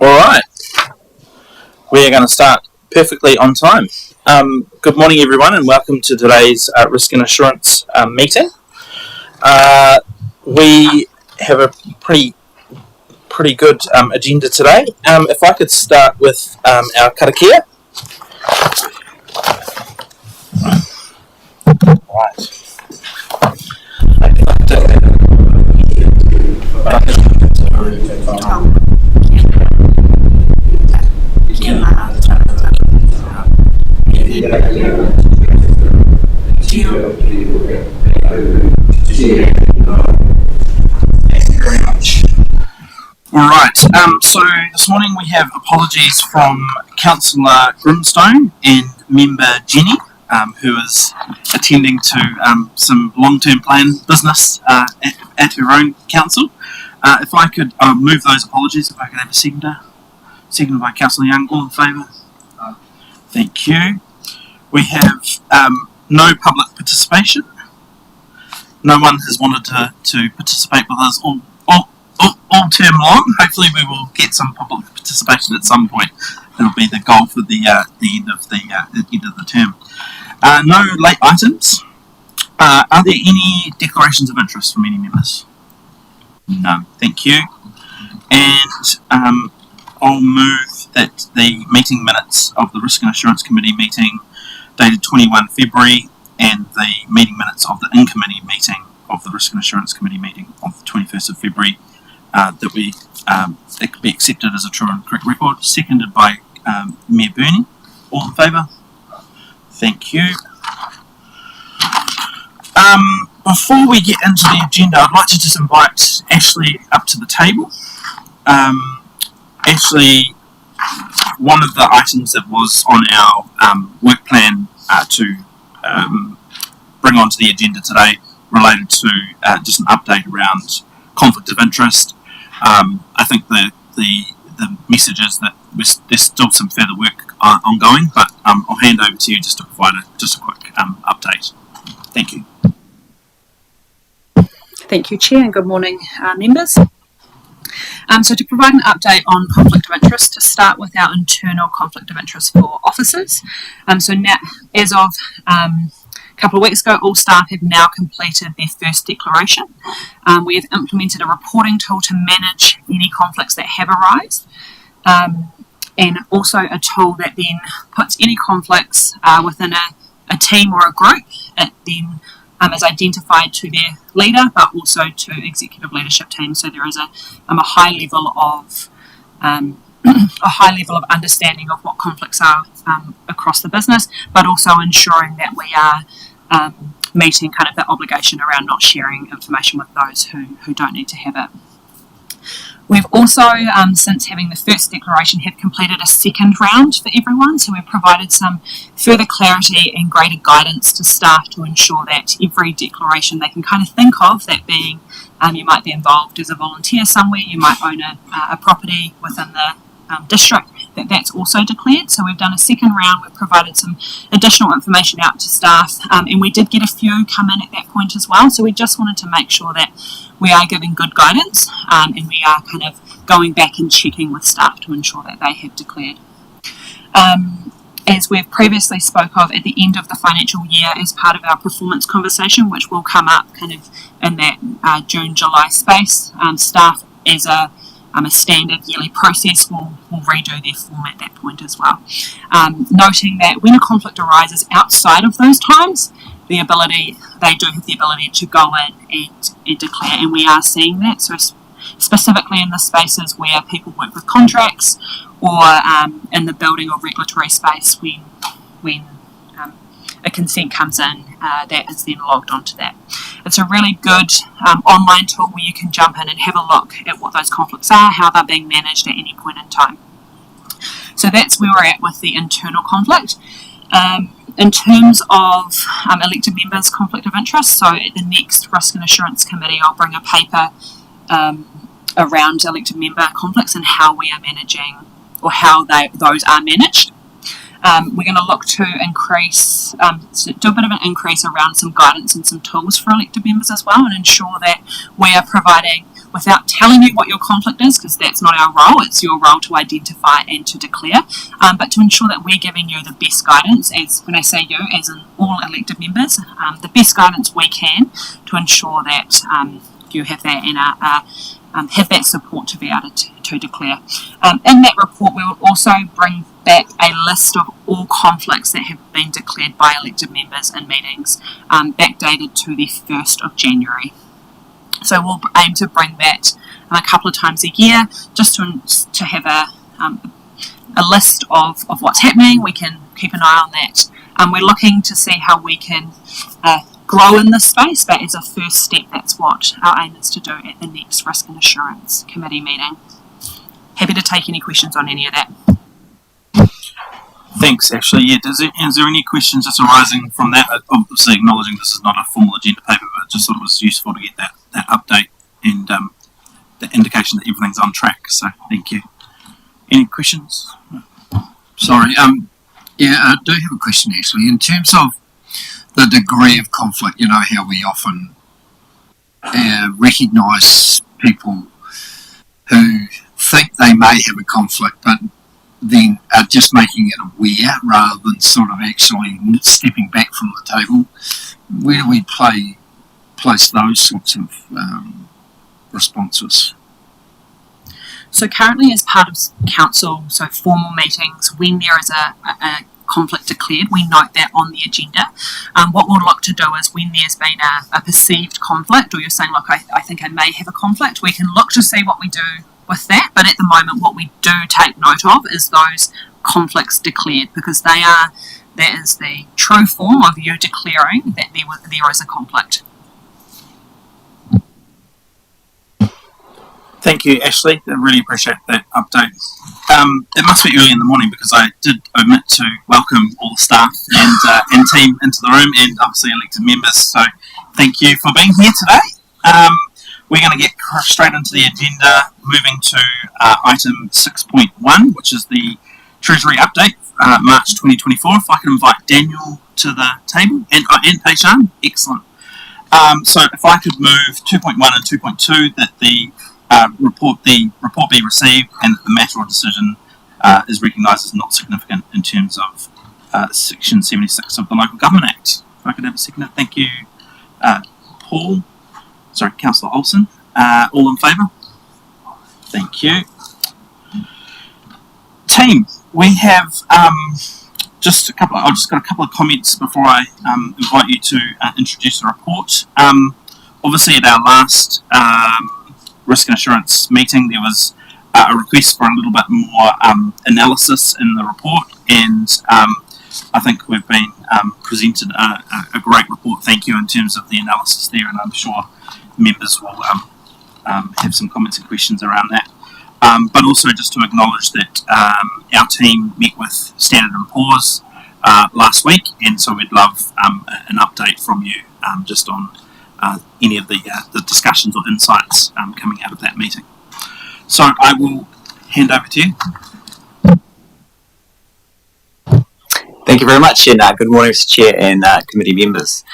Alright, we are going to start perfectly on time. Good morning everyone and welcome to today's Risk and Assurance meeting. We have a pretty good agenda today. If I could start with our karakia. Right. Alright, so this morning we have apologies from Councillor Grimstone and member Jenny, who is attending to some long-term plan business at her own council. If I could move those apologies, if I could have a seconder. Seconded by Councillor Young. All in favour? Thank you. We have no public participation. No one has wanted to participate with us all term long. Hopefully we will get some public participation at some point. That'll be the goal for the end of the term. No late items. Are there any declarations of interest from any members? No. Thank you. And I'll move that the meeting minutes of the Risk and Assurance Committee meeting dated 21 February and the meeting minutes of the in-committee meeting of the Risk and Assurance Committee meeting of the 21st of February that could be accepted as a true and correct record. Seconded by Mayor Burney. All in favour? Thank you. Before we get into the agenda, I'd like to just invite Ashley up to the table. Ashley, one of the items that was on our work plan to bring onto the agenda today related to just an update around conflict of interest. I think the message is that there's still some further work ongoing, but I'll hand over to you just to provide a quick update. Thank you. Thank you, Chair, and good morning, members. So to provide an update on conflict of interest, to start with our internal conflict of interest for officers. So now, as of a couple of weeks ago, all staff have now completed their first declaration. We have implemented a reporting tool to manage any conflicts that have arisen, and also a tool that then puts any conflicts within a team or a group. It then is identified to their leader, but also to executive leadership team. So there is a high level of understanding of what conflicts are across the business, but also ensuring that we are meeting kind of the obligation around not sharing information with those who don't need to have it. We've also, since having the first declaration, have completed a second round for everyone. So we've provided some further clarity and greater guidance to staff to ensure that every declaration they can kind of think of, that being you might be involved as a volunteer somewhere, you might own a property within the district, that's also declared. So we've done a second round, we've provided some additional information out to staff, and we did get a few come in at that point as well. So we just wanted to make sure that we are giving good guidance, and we are kind of going back and checking with staff to ensure that they have declared. As we've previously spoke of at the end of the financial year as part of our performance conversation, which will come up kind of in that June-July space, staff as a standard yearly process will redo their form at that point as well. Noting that when a conflict arises outside of those times, they do have the ability to go in and declare, and we are seeing that. So specifically in the spaces where people work with contracts, or in the building or regulatory space when a consent comes in, that is then logged onto that. It's a really good online tool where you can jump in and have a look at what those conflicts are, how they're being managed at any point in time. So that's where we're at with the internal conflict. In terms of elected members' conflict of interest, so at the next Risk and Assurance Committee, I'll bring a paper around elected member conflicts and how we are managing, or how those are managed. We're going to look to increase, do a bit of an increase around some guidance and some tools for elected members as well, and ensure that we are providing without telling you what your conflict is, because that's not our role. It's your role to identify and to declare, but to ensure that we're giving you the best guidance, as when I say you, as in all elected members, the best guidance we can to ensure that you have that and have that support to be able to declare. In that report, we will also bring back a list of all conflicts that have been declared by elected members in meetings, backdated to the 1st of January. So we'll aim to bring that a couple of times a year, just to have a list of what's happening. We can keep an eye on that. We're looking to see how we can grow in this space, but as a first step, that's what our aim is to do at the next Risk and Assurance Committee meeting. Happy to take any questions on any of that. Thanks, Ashley. Yeah, is there any questions just arising from that? Obviously, acknowledging this is not a formal agenda paper, but just thought it was useful to get that update and the indication that everything's on track. So, thank you. Any questions? Sorry. Yeah, I do have a question actually. In terms of the degree of conflict, you know how we often recognise people who think they may have a conflict, but then are just making it aware rather than sort of actually stepping back from the table. Where do we place those sorts of responses? So currently, as part of council, so formal meetings, when there is a conflict declared, we note that on the agenda. What we'll look to do is when there's been a perceived conflict, or you're saying, look, I think I may have a conflict, we can look to see what we do with that. But at the moment, what we do take note of is those conflicts declared, because that is the true form of you declaring that there is a conflict. Thank you, Ashley. I really appreciate that update. It must be early in the morning because I did omit to welcome all the staff and team into the room, and obviously elected members. So thank you for being here today. We're going to get straight into the agenda, moving to item 6.1, which is the Treasury update, March 2024. If I can invite Daniel to the table, and Peishan, excellent. So if I could move 2.1 and 2.2, that the report be received and that the matter or decision is recognised as not significant in terms of Section 76 of the Local Government Act. If I could have a second. Thank you, Councillor Olsen. All in favour? Thank you. Team, we have I've just got a couple of comments before I invite you to introduce the report. Obviously, at our last Risk and Assurance meeting, there was a request for a little bit more analysis in the report, and I think we've been presented a great report. Thank you in terms of the analysis there, and I'm sure members will have some comments and questions around that. But also just to acknowledge that our team met with Standard & Poor's last week, and so we'd love an update from you just on any of the discussions or insights coming out of that meeting. So I will hand over to you. Thank you very much, and good morning, Mr. Chair and committee members.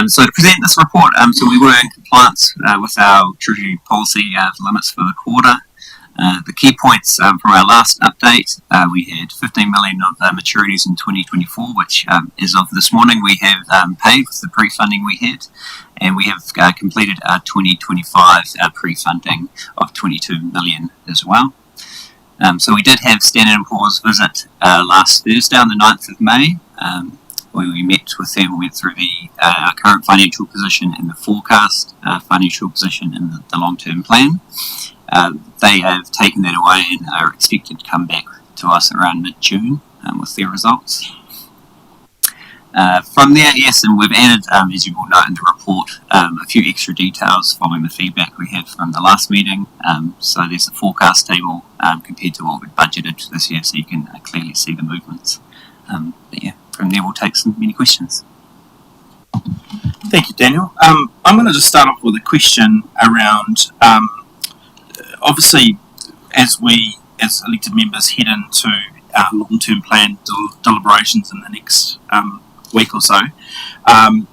So to present this report, so we were in compliance with our Treasury policy limits for the quarter. The key points from our last update, we had 15 million of maturities in 2024, which as of this morning we have paid with the pre-funding we had, and we have completed our 2025 pre-funding of 22 million as well. So we did have Standard & Poor's visit last Thursday on the 9th of May, where we met with them and went through our current financial position and the forecast financial position in the long-term plan. They have taken that away and are expected to come back to us around mid-June with their results. From there, yes, and we've added, as you will note in the report, a few extra details following the feedback we had from the last meeting. So there's a forecast table compared to what we budgeted for this year, so you can clearly see the movements. But yeah, from there we'll take any questions. Thank you, Daniel. I'm going to just start off with a question around, obviously, as we, as elected members, head into our long-term plan deliberations in the next week or so,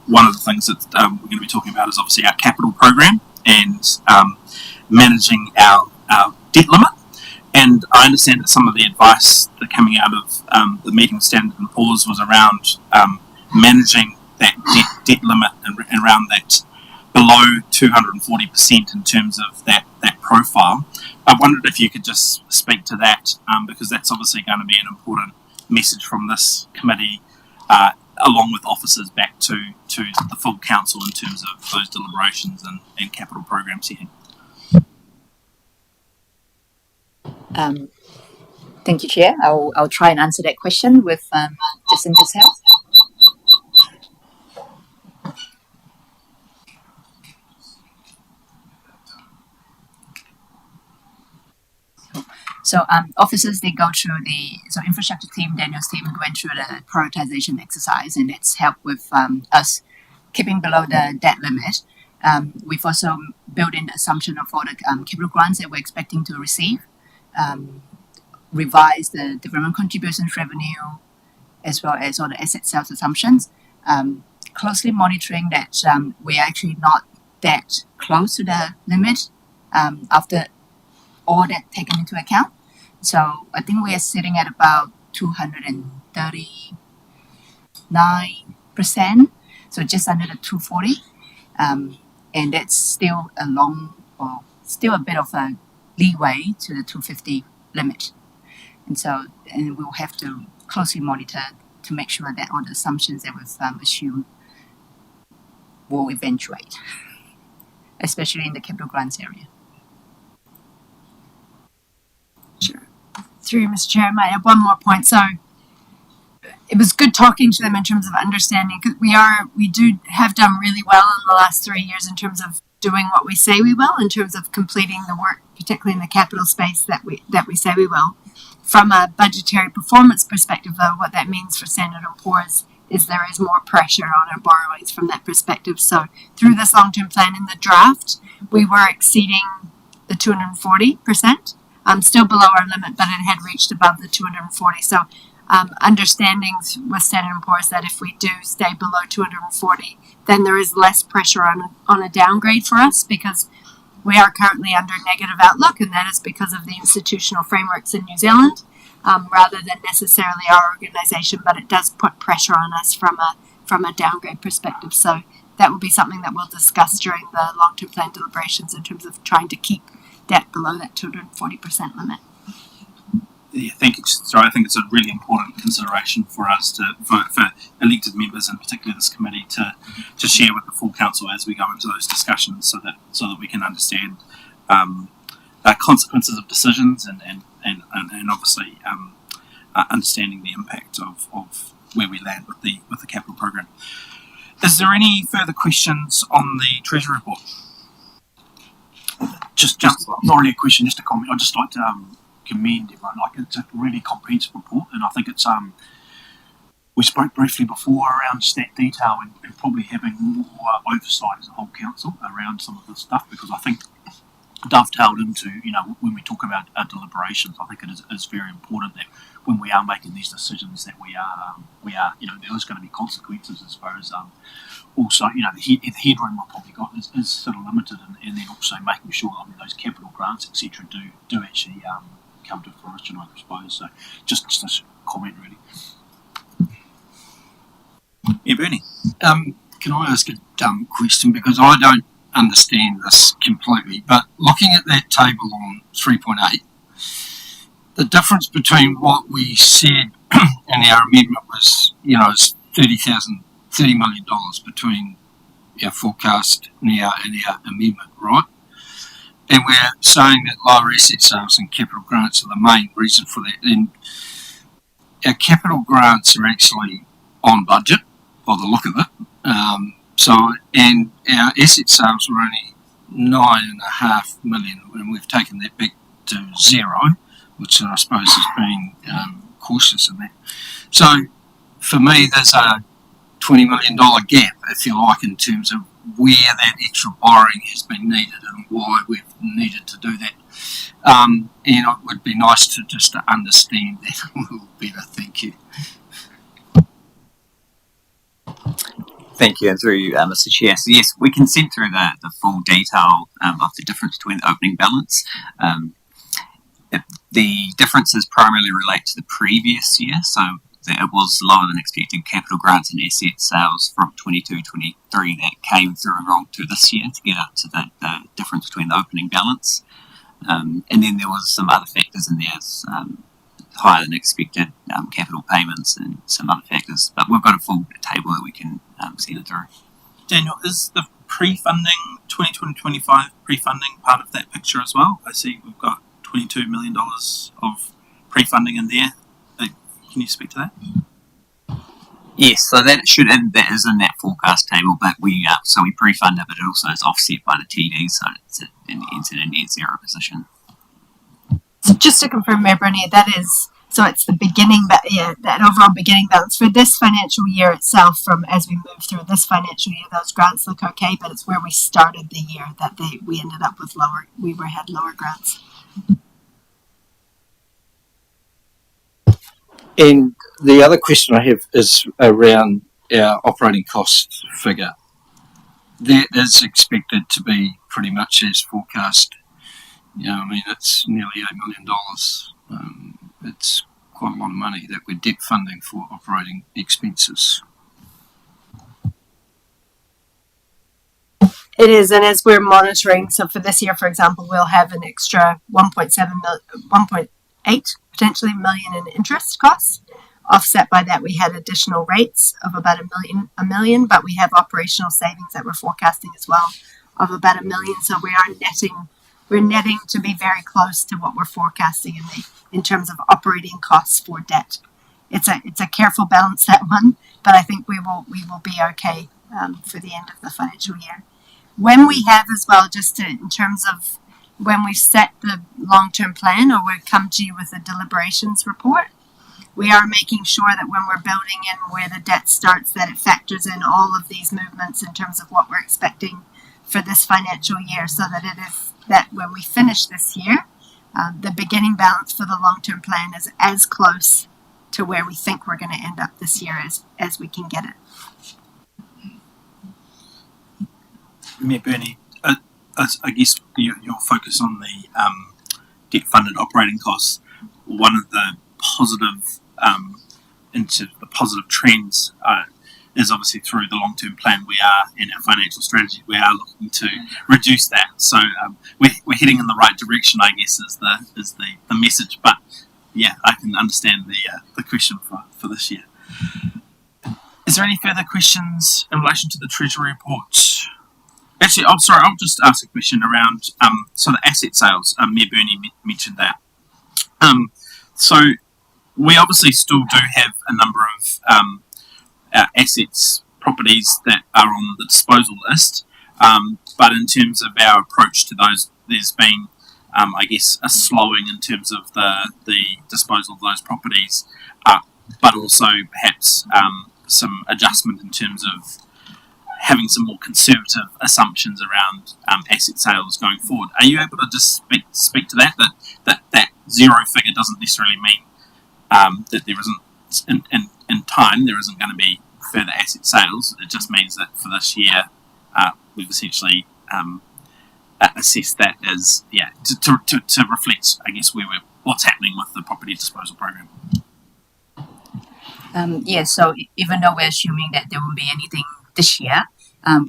one of the things that we're going to be talking about is obviously our capital program, and managing our debt limit. And I understand that some of the advice that coming out of the meeting with Standard & Poor's was around managing that debt limit and around that below 240% in terms of that profile. I wondered if you could just speak to that, because that's obviously going to be an important message from this committee, along with officers back to the full council in terms of those deliberations and capital programs here. Thank you, Chair. I'll try and answer that question with Jacinta's help. So officers, they go through so infrastructure team, Daniel's team went through the prioritization exercise, and it's helped with us keeping below the debt limit. We've also built in the assumption of all the capital grants that we're expecting to receive, revised the development contributions revenue, as well as all the asset sales assumptions, closely monitoring that we're actually not that close to the limit after all that taken into account. So I think we are sitting at about 239%, so just under the 240, and that's still still a bit of a leeway to the 250 limit. And we'll have to closely monitor to make sure that all the assumptions that we've assumed will eventuate, especially in the capital grants area. Sure. Through you, Mr. Chair, I might have one more point. So it was good talking to them in terms of understanding, because we have done really well in the last 3 years in terms of doing what we say we will, in terms of completing the work, particularly in the capital space that we say we will. From a budgetary performance perspective, though, what that means for Standard & Poor's is there is more pressure on our borrowings from that perspective. So through this long-term plan in the draft, we were exceeding the 240%, still below our limit, but it had reached above the 240. So understandings with Standard & Poor's that if we do stay below 240, then there is less pressure on a downgrade for us, because we are currently under negative outlook, and that is because of the institutional frameworks in New Zealand, rather than necessarily our organisation, but it does put pressure on us from a downgrade perspective. So that will be something that we'll discuss during the long-term plan deliberations in terms of trying to keep debt below that 240% limit. Yeah, thank you. So I think it's a really important consideration for us for elected members, and particularly this committee, to share with the full council as we go into those discussions, so that we can understand consequences of decisions and obviously understanding the impact of where we land with the capital program. Is there any further questions on the Treasury report? Just not really a question, just a comment. I'd just like to commend everyone. Like, it's a really comprehensive report, and I think it's we spoke briefly before around stat detail and probably having more oversight as a whole council around some of this stuff, because I think dovetailed into, when we talk about our deliberations, I think it is very important that when we are making these decisions that we are there is going to be consequences as far as also the headroom we've probably got is sort of limited, and then also making sure those capital grants etc do actually come to fruition, I suppose. So just a comment really. Yeah, Bernie. Can I ask a dumb question, because I don't understand this completely, but looking at that table on 3.8, the difference between what we said in our amendment was, is $30 million between our forecast now and our amendment, right? And we're saying that lower asset sales and capital grants are the main reason for that. And our capital grants are actually on budget, by the look of it. And our asset sales were only $9.5 million, and we've taken that back to zero, which I suppose is being cautious in that. So for me, there's a $20 million gap, if you like, in terms of where that extra borrowing has been needed and why we've needed to do that. And it would be nice to just understand that a little better. Thank you. Thank you, and through you, Mr. Chair. So yes, we can send through the full detail of the difference between the opening balance. The differences primarily relate to the previous year, so it was lower than expected capital grants and asset sales from 22-23 that came through and rolled to this year to get up to the difference between the opening balance. And then there was some other factors in there, higher than expected capital payments and some other factors. But we've got a full table that we can send it through. Daniel, is the pre-funding, 2020-25 pre-funding part of that picture as well? I see we've got $22 million of pre-funding in there. Can you speak to that? Yes, so that is in that forecast table, but we pre-fund it, but it also is offset by the TD, so it's entered in net zero position. So just to confirm, Mayor Bruni, it's the beginning, that overall beginning balance for this financial year itself. From as we move through this financial year, those grants look okay, but it's where we started the year that we ended up with lower. We had lower grants. And the other question I have is around our operating cost figure. That is expected to be pretty much as forecast. It's nearly $8 million. It's quite a lot of money that we're debt funding for operating expenses. It is, and as we're monitoring, so for this year, for example, we'll have an extra 1.8 potentially million in interest costs. Offset by that, we had additional rates of about a million, but we have operational savings that we're forecasting as well of about $1 million. So we're netting to be very close to what we're forecasting in terms of operating costs for debt. It's a careful balance, that one, but I think we will be okay for the end of the financial year. When we have as well, in terms of when we set the long-term plan, or we come to you with a deliberations report, we are making sure that when we're building in where the debt starts, that it factors in all of these movements in terms of what we're expecting for this financial year, so that when we finish this year, the beginning balance for the long-term plan is as close to where we think we're going to end up this year as we can get it. Mayor Bernie, I guess your focus on the debt-funded operating costs, one of the positive into the positive trends is obviously through the long-term plan we are, in our financial strategy, we are looking to reduce that. So we're heading in the right direction, I guess, is the message. But yeah, I can understand the question for this year. Is there any further questions in relation to the Treasury report? Actually, I'll just ask a question around so the asset sales. Mayor Bernie mentioned that. So we obviously still do have a number of assets, properties that are on the disposal list, but in terms of our approach to those, there's been, I guess, a slowing in terms of the disposal of those properties, but also perhaps some adjustment in terms of having some more conservative assumptions around asset sales going forward. Are you able to just speak to that zero figure doesn't necessarily mean that there isn't in time there isn't going to be further asset sales? It just means that for this year we've essentially assessed that as to reflect, I guess, what's happening with the property disposal program. So even though we're assuming that there won't be anything this year,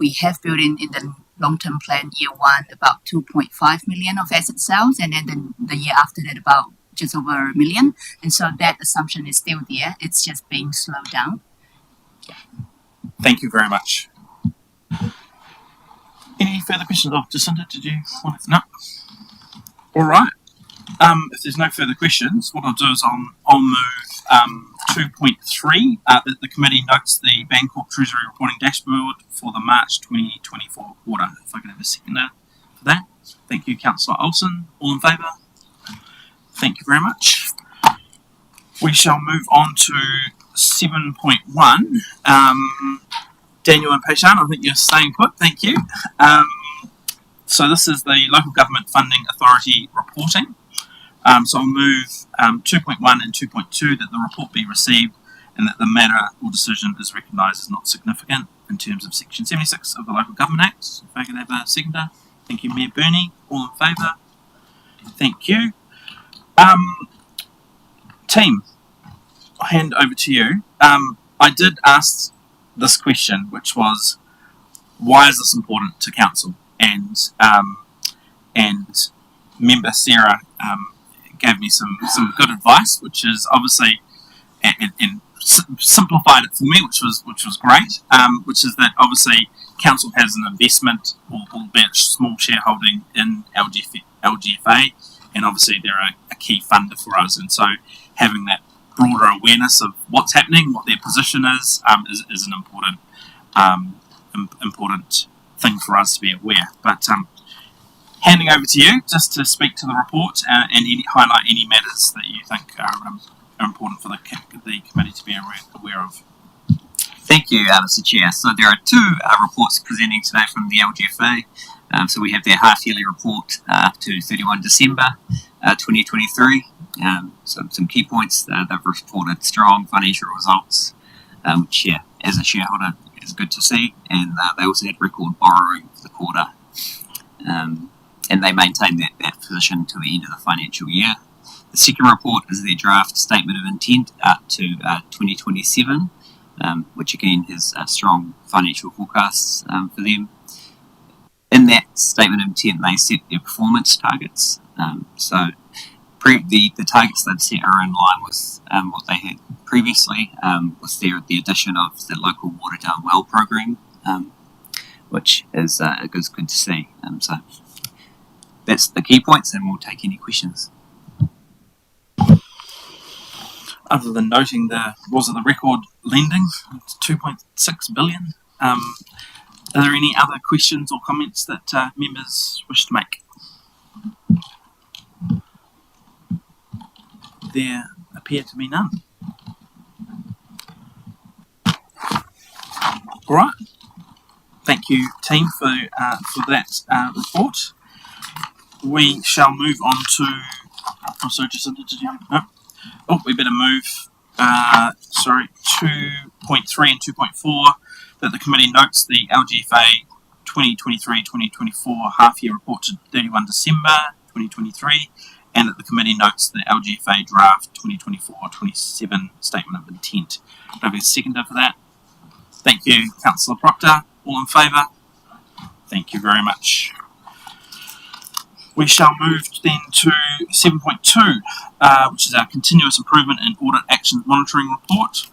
we have built in the long-term plan year one about 2.5 million of asset sales, and then the year after that about just over $1 million. And so that assumption is still there. It's just being slowed down. Thank you very much. Any further questions? Oh, Jacinta, did you want to? No. All right. If there's no further questions, what I'll do is I'll move 2.3 that the committee notes the Bancorp Treasury Reporting Dashboard for the March 2024 quarter. If I could have a seconder for that. Thank you, Councillor Olsen. All in favour? Thank you very much. We shall move on to 7.1. Daniel and Peishan, I think you're staying put. Thank you. So this is the Local Government Funding Authority reporting. So I'll move 2.1 and 2.2 that the report be received and that the matter or decision is recognised as not significant in terms of Section 76 of the Local Government Act. If I could have a seconder. Thank you, Mayor Burney. All in favour? Thank you. Team, I'll hand over to you. I did ask this question, which was, why is this important to council? And member Sarah gave me some good advice, which is obviously and simplified it for me, which was great. Which is that obviously council has an investment, albeit small shareholding in LGFA, and obviously they're a key funder for us, and so having that broader awareness of what's happening, what their position is an important thing for us to be aware. But handing over to you just to speak to the report and highlight any matters that you think are important for the committee to be aware of. Thank you, Mr. Chair. So there are two reports presenting today from the LGFA. So we have their half-yearly report up to 31 December 2023. So some key points. They've reported strong financial results, which, as a shareholder, is good to see. And they also had record borrowing for the quarter. And they maintained that position to the end of the financial year. The second report is their draft statement of intent up to 2027, which again has strong financial forecasts for them. In that statement of intent, they set their performance targets. So the targets they've set are in line with what they had previously, with the addition of the local water down well program, which is good to see. So that's the key points, and we'll take any questions. Other than noting the record lending, 2.6 billion. Are there any other questions or comments that members wish to make? There appear to be none. All right. Thank you, team, for that report. We shall move on to. Oh, sorry, Jacinta, did you? No. Oh, we better move. 2.3 and 2.4. That the committee notes the LGFA 2023-2024 half-year report to 31 December 2023, and that the committee notes the LGFA draft 2024-27 statement of intent. Do I have a seconder for that? Thank you, Councillor Proctor. All in favour? Thank you very much. We shall move then to 7.2, which is our continuous improvement and audit actions monitoring report.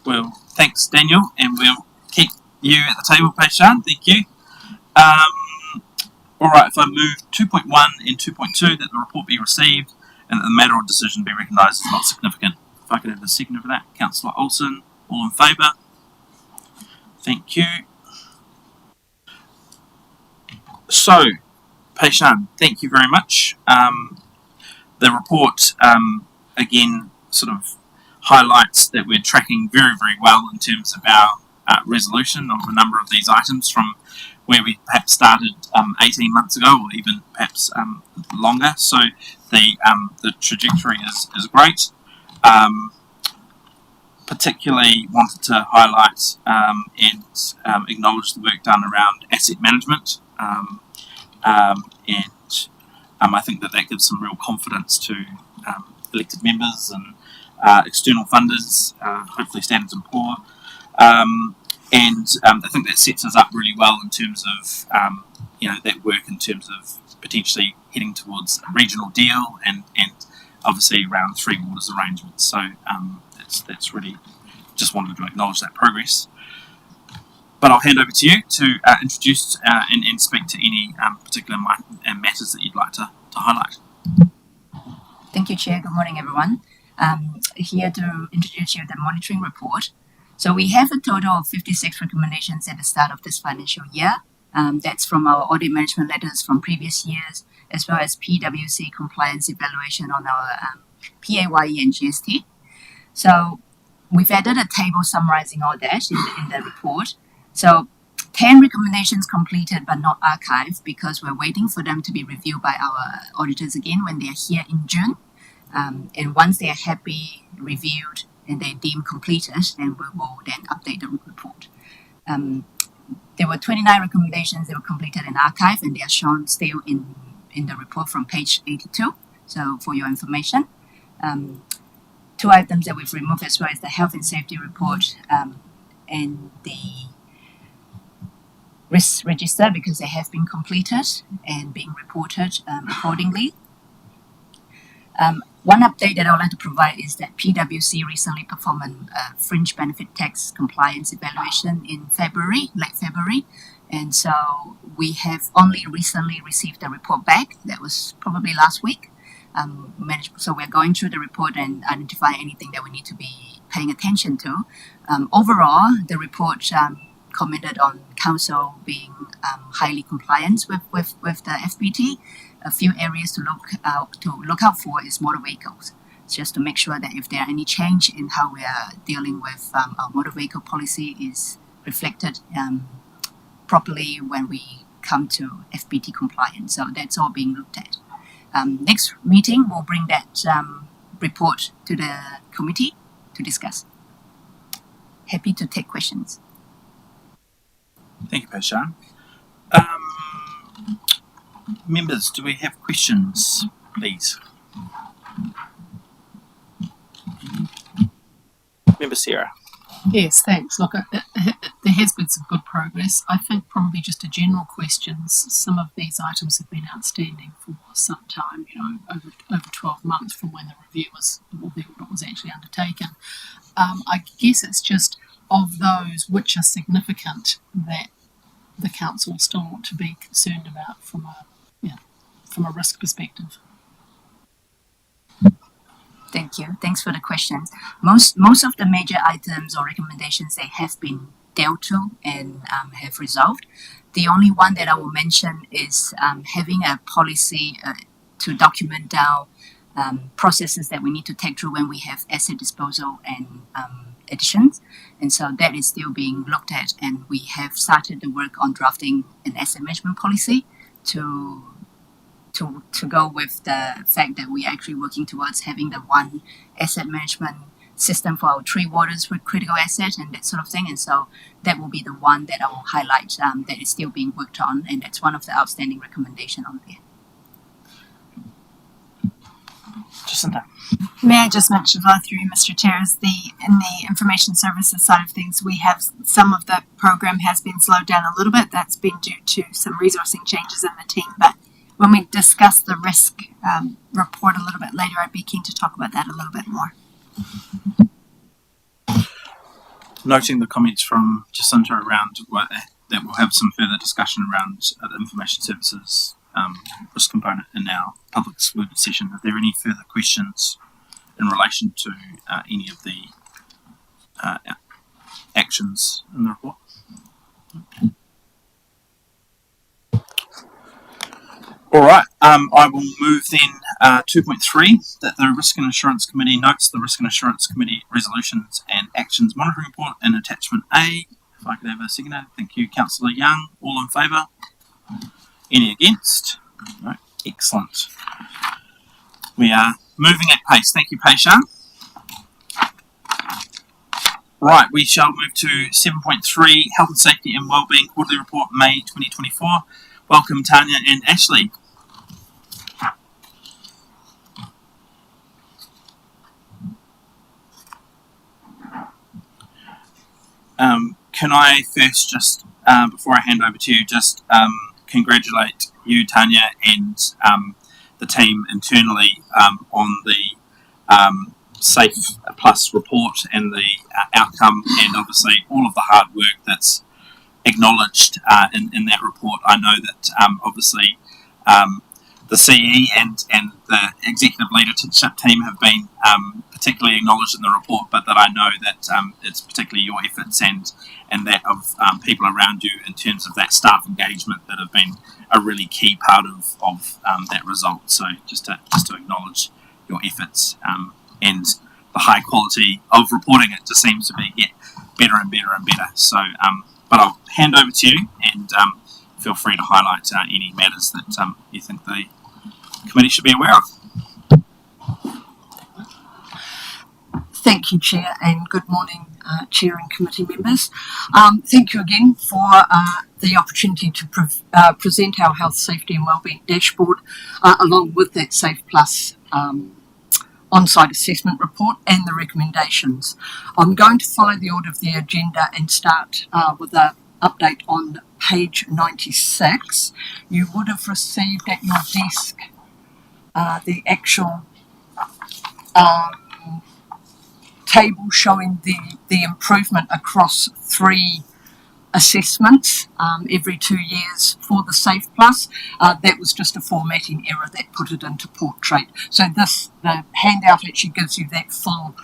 Well, thanks, Daniel, and we'll keep you at the table, Paishan. Thank you. All right, if I move 2.1 and 2.2, that the report be received and that the matter or decision be recognised as not significant. If I could have a seconder for that, Councillor Olsen. All in favour? Thank you. So, Paishan, thank you very much. The report, again, sort of highlights that we're tracking very, very well in terms of our resolution of a number of these items from where we perhaps started 18 months ago, or even perhaps longer. So the trajectory is great. Particularly wanted to highlight and acknowledge the work done around asset management, and I think that gives some real confidence to elected members and external funders, hopefully Standards & Poor, and I think that sets us up really well in terms of that work in terms of potentially heading towards a regional deal and obviously around Three Waters arrangements. So that's really just wanted to acknowledge that progress. But I'll hand over to you to introduce and speak to any particular matters that you'd like to highlight. Thank you, Chair. Good morning, everyone. Here to introduce you the monitoring report. So we have a total of 56 recommendations at the start of this financial year. That's from our audit management letters from previous years, as well as PwC compliance evaluation on our PAYE and GST. So we've added a table summarizing all that in the report. So 10 recommendations completed but not archived because we're waiting for them to be reviewed by our auditors again when they are here in June. And once they are happy, reviewed, and they're deemed completed, then we will then update the report. There were 29 recommendations that were completed in archive, and they are shown still in the report from page 82. So for your information, 2 items that we've removed as well as the health and safety report and the risk register, because they have been completed and being reported accordingly. One update that I would like to provide is that PwC recently performed a fringe benefit tax compliance evaluation in late February. And so we have only recently received the report back. That was probably last week. So we're going through the report and identify anything that we need to be paying attention to. Overall, the report commented on council being highly compliant with the FBT. A few areas to look out for is motor vehicles, just to make sure that if there are any change in how we are dealing with our motor vehicle policy is reflected properly when we come to FBT compliance. So that's all being looked at. Next meeting, we'll bring that report to the committee to discuss. Happy to take questions. Thank you, Pashan. Members, do we have questions, please? Member Sarah. Yes, thanks. Look, there has been some good progress. I think probably just a general question. Some of these items have been outstanding for some time, over 12 months from when the review was actually undertaken. I guess it's just of those which are significant that the council still ought to be concerned about from a risk perspective. Thank you. Thanks for the questions. Most of the major items or recommendations, they have been dealt to and have resolved. The only one that I will mention is having a policy to document down processes that we need to take through when we have asset disposal and additions. And so that is still being looked at, and we have started the work on drafting an asset management policy to go with the fact that we're actually working towards having the one asset management system for our 3 waters with critical asset and that sort of thing. And so that will be the one that I will highlight that is still being worked on, and that's one of the outstanding recommendations on there. Jacinta. May I just mention through Mr. Chair, in the information services side of things, we have some of the program has been slowed down a little bit. That's been due to some resourcing changes in the team, but when we discuss the risk report a little bit later, I'd be keen to talk about that a little bit more. Noting the comments from Jacinta around that we'll have some further discussion around the information services risk component in our public service session. Are there any further questions in relation to any of the actions in the report? All right, I will move then 2.3, that the Risk and Assurance Committee notes the Risk and Assurance Committee resolutions and actions monitoring report in attachment A. If I could have a seconder. Thank you, Councillor Young. All in favour? Any against? No. Excellent. We are moving at pace. Thank you, Paishan. Right, we shall move to 7.3, Health and Safety and Wellbeing Quarterly Report, May 2024. Welcome, Tanya and Ashley. Can I first just, before I hand over to you, just congratulate you, Tanya, and the team internally on the Safe Plus report and the outcome, and obviously all of the hard work that's acknowledged in that report. I know that obviously the CE and the executive leadership team have been particularly acknowledged in the report, but that I know that it's particularly your efforts and that of people around you in terms of that staff engagement that have been a really key part of that result. So just to acknowledge your efforts and the high quality of reporting, it just seems to be get better and better and better. So, but I'll hand over to you and feel free to highlight any matters that you think the committee should be aware of. Thank you, Chair, and good morning, Chair and committee members. Thank you again for the opportunity to present our health, safety and wellbeing dashboard along with that Safe Plus on-site assessment report and the recommendations. I'm going to follow the order of the agenda and start with an update on page 96. You would have received at your desk the actual table showing the improvement across 3 assessments every 2 years for the Safe Plus. That was just a formatting error that put it into portrait. So the handout actually gives you that full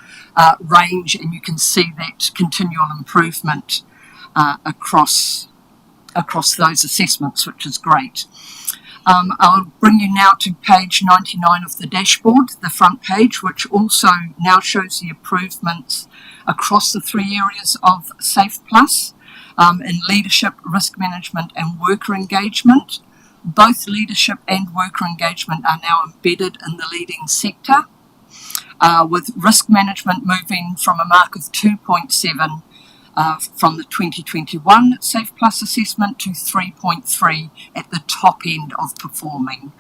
range, and you can see that continual improvement across those assessments, which is great. I'll bring you now to page 99 of the dashboard, the front page, which also now shows the improvements across the 3 areas of Safe Plus in leadership, risk management and worker engagement. Both leadership and worker engagement are now embedded in the leading sector, with risk management moving from a mark of 2.7 from the 2021 Safe Plus assessment to 3.3 at the top end of performing.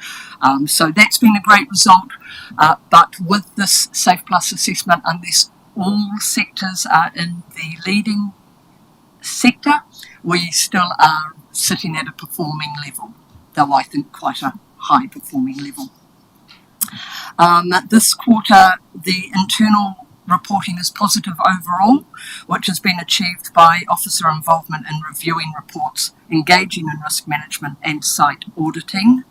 So that's been a great result, but with this Safe Plus assessment, unless all sectors are in the leading sector, we still are sitting at a performing level, though I think quite a high performing level. This quarter, the internal reporting is positive overall, which has been achieved by officer involvement in reviewing reports, engaging in risk management and site auditing.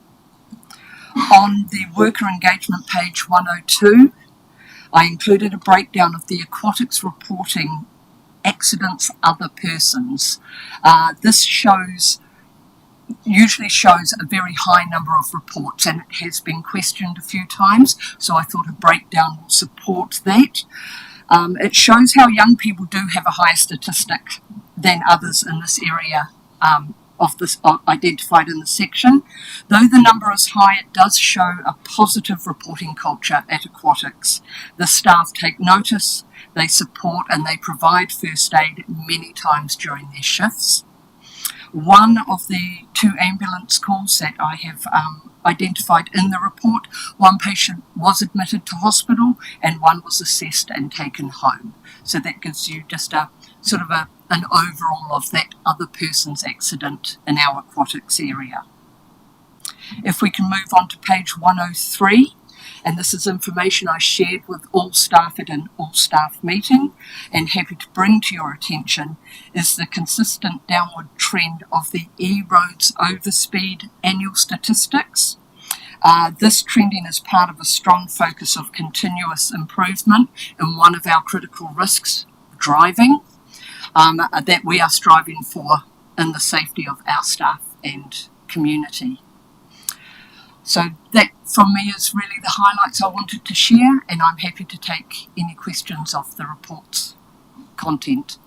On the worker engagement page 102, I included a breakdown of the aquatics reporting accidents other persons. This usually shows a very high number of reports, and it has been questioned a few times, so I thought a breakdown will support that. It shows how young people do have a higher statistic than others in this area identified in the section. Though the number is high, it does show a positive reporting culture at aquatics. The staff take notice, they support and they provide first aid many times during their shifts. One of the 2 ambulance calls that I have identified in the report, one patient was admitted to hospital and one was assessed and taken home. So that gives you just a sort of an overall of that other person's accident in our aquatics area. If we can move on to page 103, and this is information I shared with all staff at an all-staff meeting and happy to bring to your attention, is the consistent downward trend of the E-roads overspeed annual statistics. This trending is part of a strong focus of continuous improvement in one of our critical risks, driving, that we are striving for in the safety of our staff and community. So that from me is really the highlights I wanted to share, and I'm happy to take any questions of the report's content.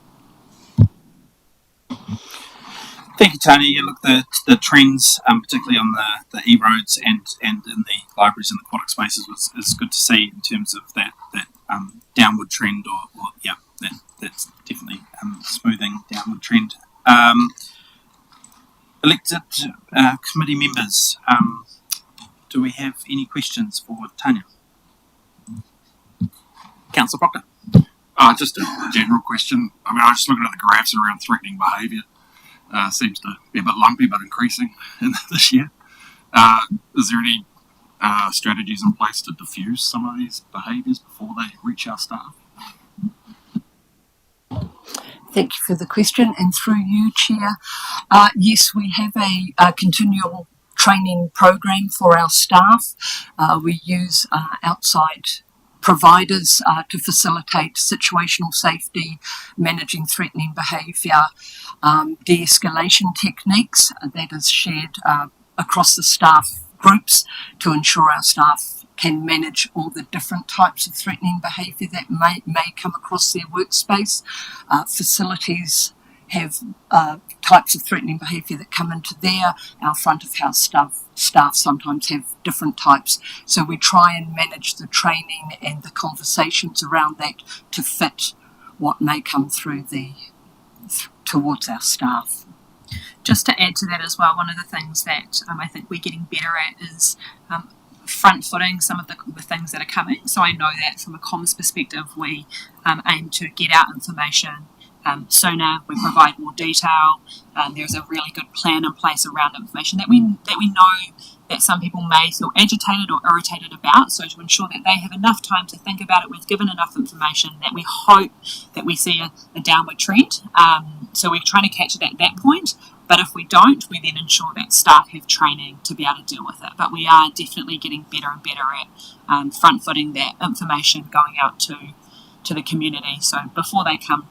Thank you, Tony. Yeah, look, the trends, particularly on the e-roads and in the libraries and aquatic spaces, is good to see in terms of that downward trend, or that's definitely smoothing downward trend. Elected committee members, do we have any questions for Tanya? Councillor Proctor. Just a general question. I mean, I was just looking at the graphs around threatening behaviour. Seems to be a bit lumpy, but increasing this year. Is there any strategies in place to diffuse some of these behaviours before they reach our staff? Thank you for the question, and through you, Chair. Yes, we have a continual training program for our staff. We use outside providers to facilitate situational safety, managing threatening behaviour, de-escalation techniques that is shared across the staff groups to ensure our staff can manage all the different types of threatening behaviour that may come across their workspace. Facilities have types of threatening behaviour that come into there. Our front of house staff sometimes have different types. So we try and manage the training and the conversations around that to fit what may come through towards our staff. Just to add to that as well, one of the things that I think we're getting better at is front-footing some of the things that are coming. So I know that from a comms perspective, we aim to get out information sooner. We provide more detail. There's a really good plan in place around information that we know that some people may feel agitated or irritated about. So to ensure that they have enough time to think about it, we've given enough information that we hope that we see a downward trend. So we're trying to catch it at that point. But if we don't, we then ensure that staff have training to be able to deal with it. But we are definitely getting better and better at front-footing that information going out to the community. So before they come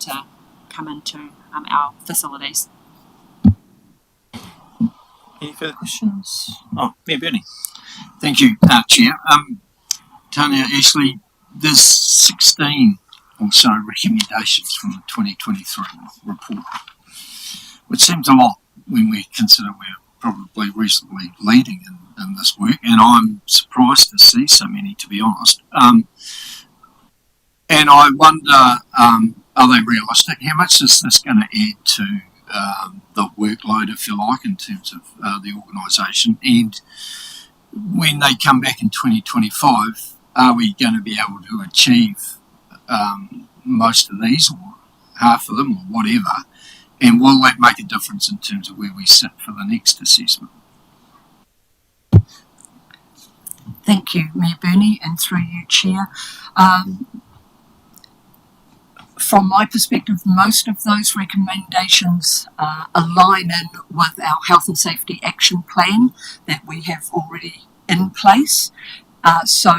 into our facilities. Any further questions? Oh, yeah, Bernie. Thank you, Chair. Tanya, Ashley, there's 16 or so recommendations from the 2023 report, which seems a lot when we consider we're probably reasonably leading in this work, and I'm surprised to see so many, to be honest. And I wonder, are they realistic? How much is this going to add to the workload, if you like, in terms of the organisation? And when they come back in 2025, are we going to be able to achieve most of these, or half of them, or whatever? And will that make a difference in terms of where we sit for the next assessment? Thank you, Mayor Bernie, and through you, Chair. From my perspective, most of those recommendations align in with our health and safety action plan that we have already in place. So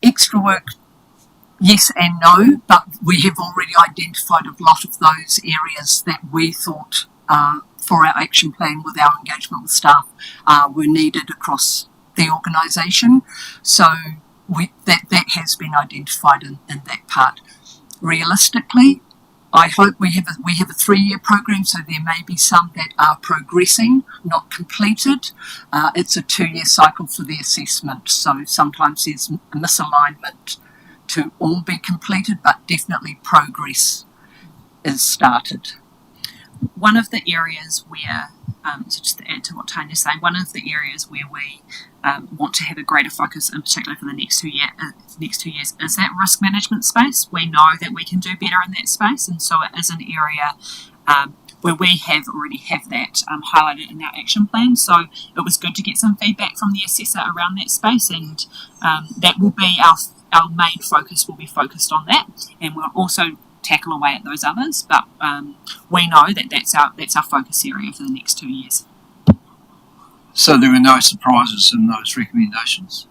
extra work, yes and no, but we have already identified a lot of those areas that we thought for our action plan with our engagement with staff were needed across the organisation. So that has been identified in that part. Realistically, I hope we have a 3-year program, so there may be some that are progressing, not completed. It's a 2-year cycle for the assessment, so sometimes there's a misalignment to all be completed, but definitely progress is started. One of the areas where, so just to add to what Tanya's saying, one of the areas where we want to have a greater focus, in particular for the next 2 years, is that risk management space. We know that we can do better in that space, and so it is an area where we already have that highlighted in our action plan. So it was good to get some feedback from the assessor around that space, and that will be our main focus. Will be focused on that, and we'll also tackle away at those others. But we know that that's our focus area for the next 2 years. So there were no surprises in those recommendations?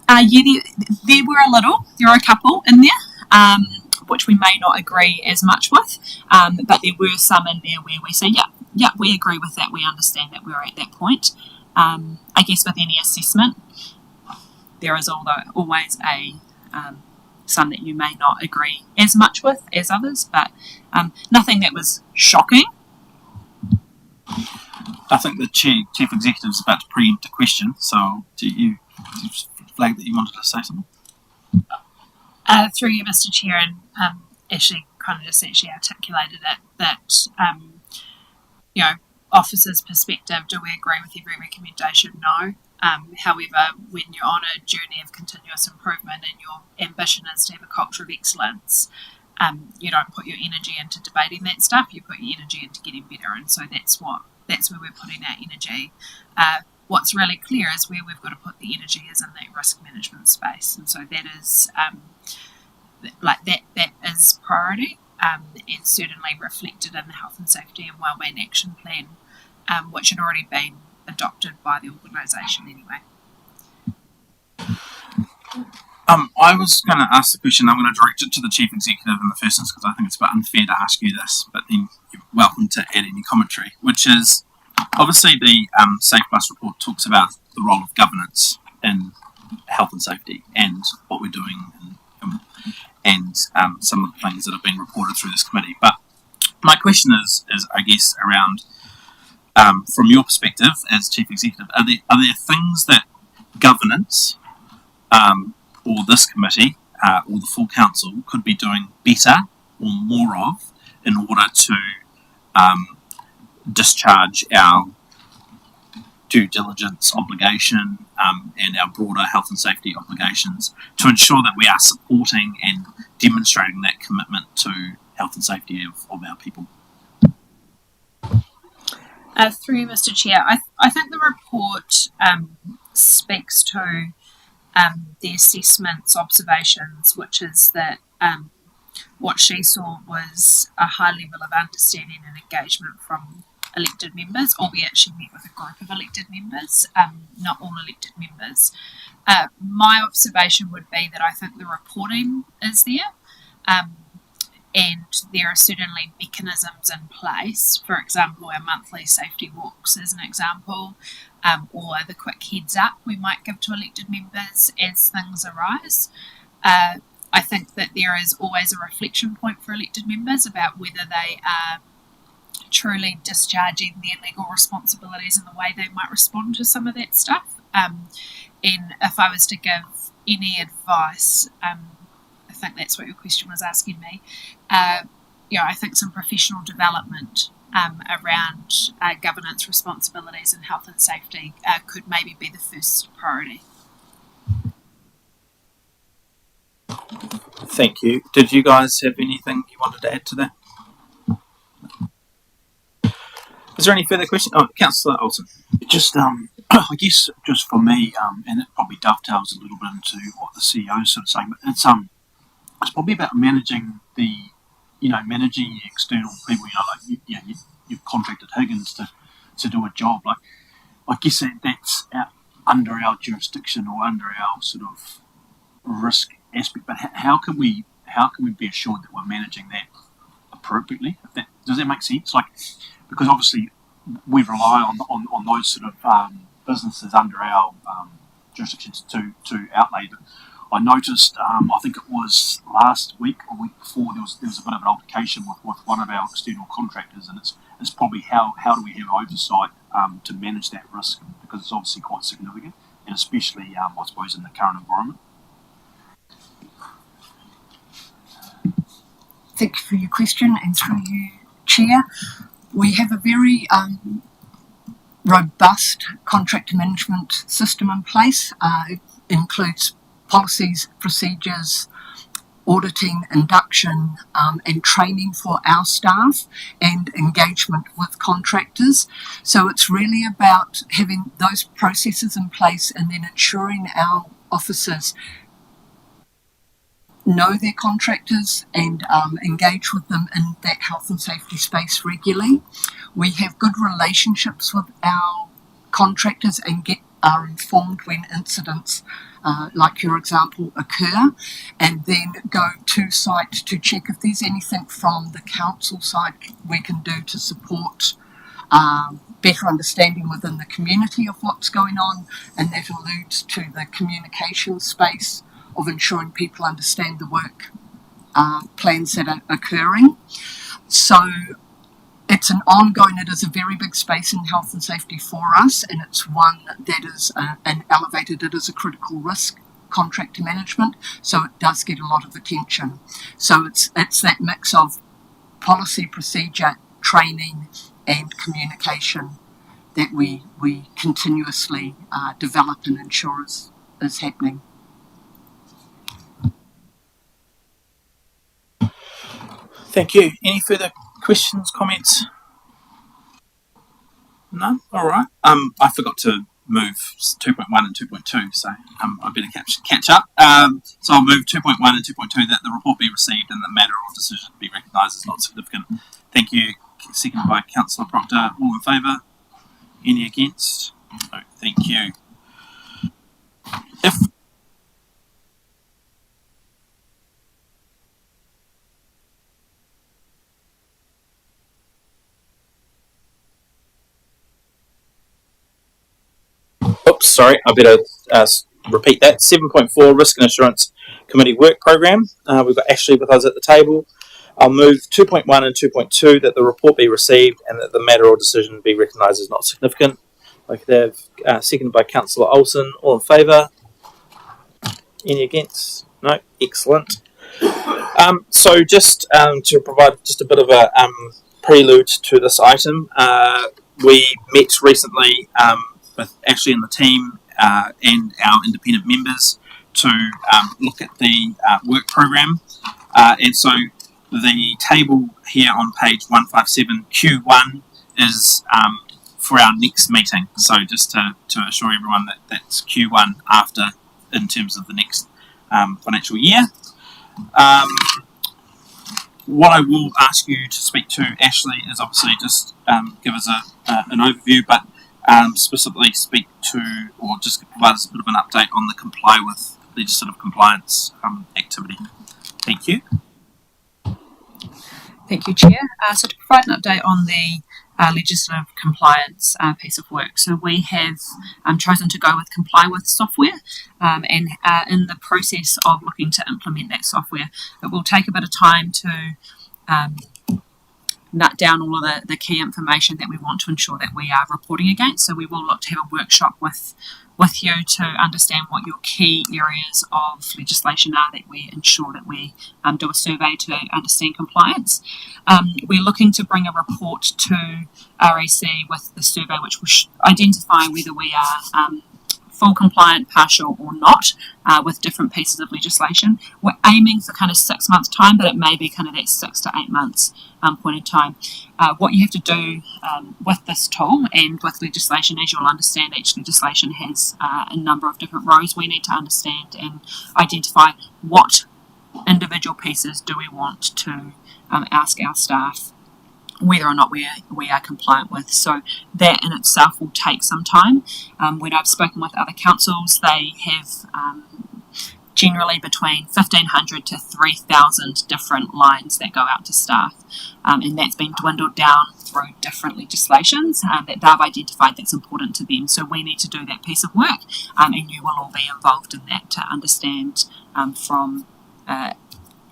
Yeah, there were a little. There were a couple in there, which we may not agree as much with, but there were some in there where we say, yeah, we agree with that. We understand that we're at that point. I guess with any assessment, there is always some that you may not agree as much with as others, but nothing that was shocking. I think the chief executive is about to preempt a question, so do you flag that you wanted to say something? Through you, Mr. Chair, and Ashley kind of just actually articulated it, that, officers' perspective, do we agree with every recommendation? No. However, when you're on a journey of continuous improvement and your ambition is to have a culture of excellence, you don't put your energy into debating that stuff, you put your energy into getting better, and so that's where we're putting our energy. What's really clear is where we've got to put the energy is in that risk management space, and so that is that is priority. It's certainly reflected in the health and safety and wellbeing action plan, which had already been adopted by the organisation anyway. I was going to ask the question. I'm going to direct it to the chief executive in the first instance because I think it's a bit unfair to ask you this, but then you're welcome to add any commentary, which is obviously the Safe Plus report talks about the role of governance in health and safety and what we're doing. and some of the things that have been reported through this committee. But my question is I guess, around from your perspective as Chief Executive, are there things that governance or this committee or the full council could be doing better or more of in order to discharge our due diligence obligation and our broader health and safety obligations to ensure that we are supporting and demonstrating that commitment to health and safety of our people? Through Mr. Chair, I think the report speaks to the assessment's observations, which is that what she saw was a high level of understanding and engagement from elected members, albeit she met with a group of elected members, not all elected members. My observation would be that I think the reporting is there, and there are certainly mechanisms in place. For example, our monthly safety walks is an example, or the quick heads up we might give to elected members as things arise. I think that there is always a reflection point for elected members about whether they are truly discharging their legal responsibilities in the way they might respond to some of that stuff. And if I was to give any advice, I think that's what your question was asking me. I think some professional development around governance responsibilities and health and safety could maybe be the first priority. Thank you. Did you guys have anything you wanted to add to that? Is there any further questions? Oh, Councillor Olsen. Just, I guess, just for me, and it probably dovetails a little bit into what the CEO is sort of saying, but it's probably about managing managing the external people. You've contracted Higgins to do a job. Like, I guess that's under our jurisdiction or under our sort of risk aspect. But how can we be assured that we're managing that appropriately? Does that make sense? Like, because obviously we rely on those sort of businesses under our jurisdictions to outlay them. I noticed, I think it was last week or week before, there was a bit of an altercation with one of our external contractors, and it's probably how do we have oversight to manage that risk, because it's obviously quite significant, and especially I suppose in the current environment. Thank you for your question, and through you, Chair. We have a very robust contract management system in place. It includes policies, procedures, auditing, induction, and training for our staff, and engagement with contractors. So it's really about having those processes in place and then ensuring our officers know their contractors and engage with them in that health and safety space regularly. We have good relationships with our contractors and are informed when incidents like your example occur, and then go to site to check if there's anything from the council side we can do to support better understanding within the community of what's going on, and that alludes to the communication space of ensuring people understand the work plans that are occurring. So it's an ongoing, it is a very big space in health and safety for us, and it's one that is an elevated, it is a critical risk contract management, so it does get a lot of attention. So it's that mix of policy, procedure, training and communication that we continuously develop and ensure is happening. Thank you. Any further questions, comments? No? All right. I forgot to move 2.1 and 2.2, so I better catch up. So I'll move 2.1 and 2.2, that the report be received and the matter or decision be recognised as not significant. Thank you. Seconded by Councillor Proctor. All in favour? Any against? No. Thank you. Oops, sorry, I better repeat that. 7.4 Risk and Assurance Committee Work Programme. We've got Ashley with us at the table. I'll move 2.1 and 2.2 that the report be received and that the matter or decision be recognised as not significant. I could have seconded by Councillor Olsen. All in favour? Any against? No? Excellent. So just to provide just a bit of a prelude to this item, we met recently with Ashley and the team and our independent members to look at the work programme. And so the table here on page 157, Q1, is for our next meeting. So just to assure everyone that that's Q1 after, in terms of the next financial year. What I will ask you to speak to, Ashley, is obviously just give us an overview, but specifically speak to, or just provide us a bit of an update on the comply with legislative compliance activity. Thank you. Thank you, Chair. So to provide an update on the legislative compliance piece of work. So we have chosen to go with comply with software, and in the process of looking to implement that software, it will take a bit of time to nut down all of the key information that we want to ensure that we are reporting against. So we will look to have a workshop with you to understand what your key areas of legislation are that we ensure that we do a survey to understand compliance. We're looking to bring a report to RAC with the survey which will identify whether we are full compliant, partial or not with different pieces of legislation. We're aiming for kind of 6 months time, but it may be kind of that 6 to 8 months point in time. What you have to do with this tool and with legislation, as you'll understand, each legislation has a number of different rows we need to understand and identify what individual pieces do we want to ask our staff whether or not we are compliant with. So that in itself will take some time. When I've spoken with other councils, they have generally between 1,500 to 3,000 different lines that go out to staff, and that's been dwindled down through different legislations that they've identified that's important to them. So we need to do that piece of work, and you will all be involved in that to understand from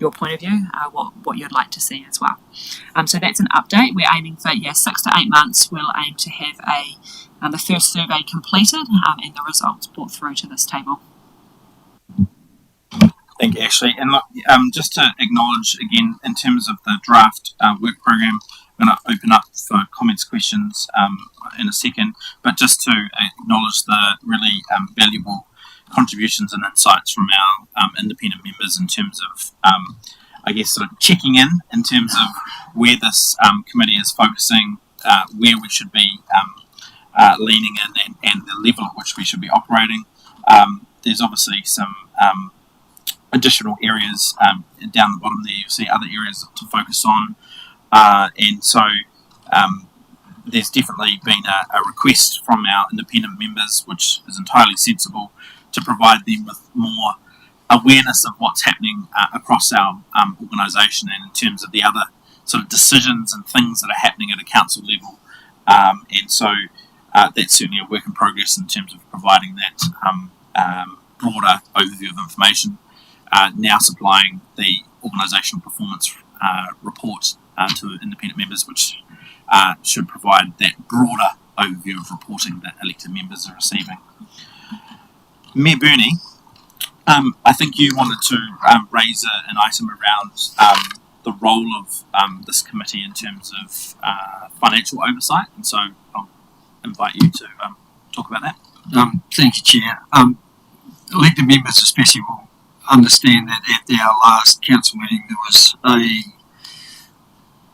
your point of view, what you'd like to see as well. So that's an update. We're aiming for 6 to 8 months. We'll aim to have the first survey completed and the results brought through to this table. Thank you, Ashley. And look, just to acknowledge again, in terms of the draft work program, I'm going to open up for comments, questions in a second, but just to acknowledge the really valuable contributions and insights from our independent members in terms of, I guess, sort of checking in terms of where this committee is focusing, where we should be leaning in, and the level at which we should be operating. There's obviously some additional areas down the bottom there. You'll see other areas to focus on, and so there's definitely been a request from our independent members, which is entirely sensible, to provide them with more awareness of what's happening across our organisation and in terms of the other sort of decisions and things that are happening at a council level. And so that's certainly a work in progress in terms of providing that broader overview of information. Now supplying the organisational performance report to independent members, which should provide that broader overview of reporting that elected members are receiving. Mayor Burney, I think you wanted to raise an item around the role of this committee in terms of financial oversight, and so I'll invite you to talk about that. Thank you, Chair. Elected members especially will understand that at our last council meeting there was a